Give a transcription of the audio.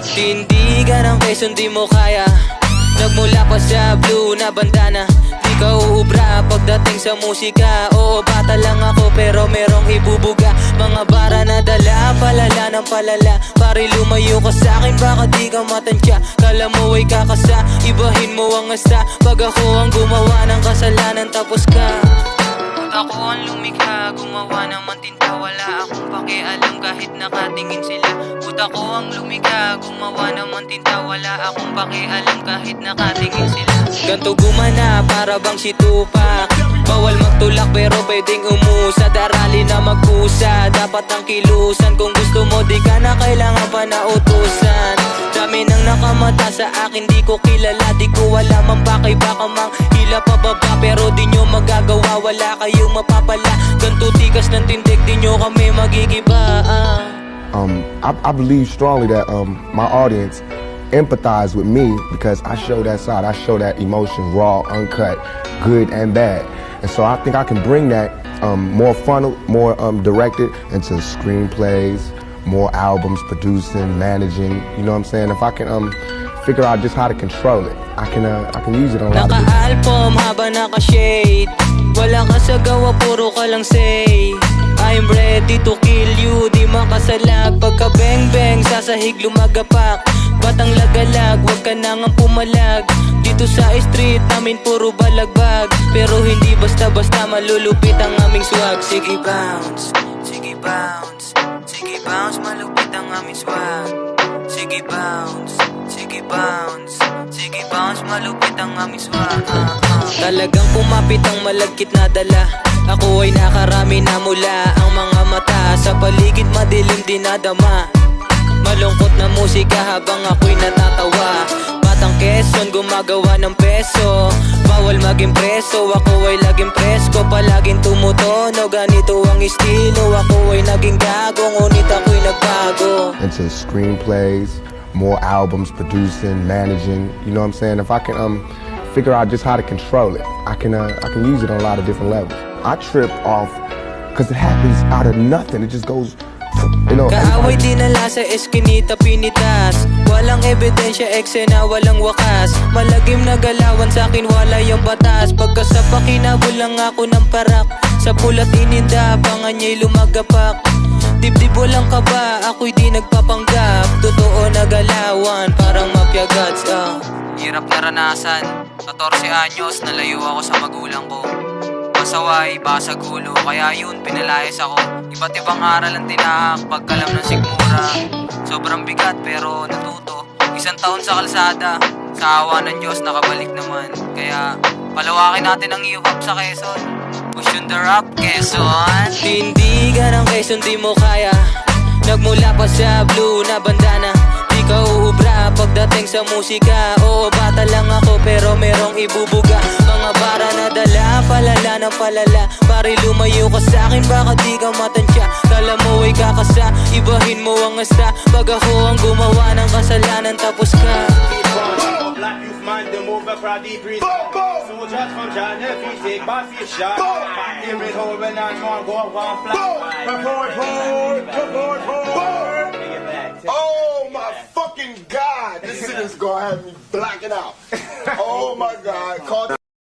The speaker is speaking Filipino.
Tindigan ng Quezon di mo kaya. Nagmula pa sa blue na bandana. Di ka uubra pagdating sa musika. Oo, bata lang ako pero merong ibubuga. Mga bara na dala, palala ng palala. Pare lumayo ka sa akin, baka di ka matansya. Kala mo ay kakasa, ibahin mo ang asa. Pag ako ang gumawa ng kasalanan tapos ka. Ako ang lumikha, gumawa ng mantinta. Wala akong pakialam kahit nakatingin sila. Utak ko ang lumikha, gumawa ng mantinta. Wala akong pakialam kahit nakatingin sila. Ganto gumana, para bang si Tupac. Bawal magtulak pero pwedeng umusa. Darali na magkusa, dapat ang kilusan. Kung gusto mo di ka na kailangan pa na utusan. Dami nang nakamata sa akin, di ko kilala. Di ko alam ang bakay, baka mang hila pababa. Pero di nyo magagawa, wala kayong mapapala. Ganto tikas ng tindig, di nyo kami magigiba. I believe strongly that my audience empathize with me because I show that side. I show that emotion, raw, uncut, good and bad. And so I think I can bring that more funnel, more directed into screenplays, more albums, producing, managing. You know what I'm saying? If I can figure out just how to control it, I can use it on a lot of different. Naka-album habang naka-shade. Wala ka sa gawa, puro ka lang say. I'm ready to kill you, di makasalag. Pagka beng-beng, sasahig lumagapak. Batang lagalag, wag ka nang pumalag. Dito sa street namin puro balagbag. Pero hindi basta-basta malulupit ang aming swag. Sige bounce, sige bounce, sige bounce, malupit ang aming swag. Sige bounce, sige bounce, sige bounce, malupit ang aming swag. Talagang kumapit ang malagkit na dala. Ako ay nakarami na mula. Ang mga mata sa paligid madilim dinadama. Malungkot na musika habang ako'y natatawa. Batang Quezon gumagawa ng peso. Bawal maging preso, ako ay laging presko. Palaging tumutono, ganito ang estilo. Ako ay naging gago, ngunit ako'y nagbago. Into screenplays, more albums, producing, managing. You know what I'm saying? If I can figure out just how to control it, I can use it on a lot of different levels. I trip off because it happens out of nothing. It just goes, you know. Kaaway dinala sa eskinita pinitas. Walang ebidensya, eksena, walang wakas. Malagim na galawan sa akin, wala yung batas. Pagka sa pakinabol lang ako ng parak. Sa pulat ininda, abangan niya'y lumagapak. Dibdib walang kaba, ako'y di nagpapanggap. Totoo na galawan, parang mafia gods. Hirap naranasan, 14 anyos, nalayo ako sa magulang ko. Masaway, basag ulo, kaya yun pinalayas ako. Iba't ibang aral ang tinahak, pagkalam ng sigmura. Sobrang bigat pero natuto. 1 taon sa kalsada, sa awa ng Diyos nakabalik naman. Kaya palawakin natin ang hip-hop sa Quezon. Push on the rap, Quezon. Tindigan ng Quezon di mo kaya. Nagmula pa sa blue na bandana. Di ka uubra pagdating sa musika. Oo, bata lang ako pero merong ibubuga. Mga bara na dala, palala ng palala. Pare lumayo ka sa akin, baka di ka matansya. Kala mo ay kakasa, ibahin mo ang asa. Pag ako ang gumawa ng kasalanan tapos ka. Black youth man, they move across the breeze. Soldiers from John F. take back fish shot. Here it hold when I go one flat. Report. Oh my fucking God! This shit is gonna have me blacking out. Oh my God! Call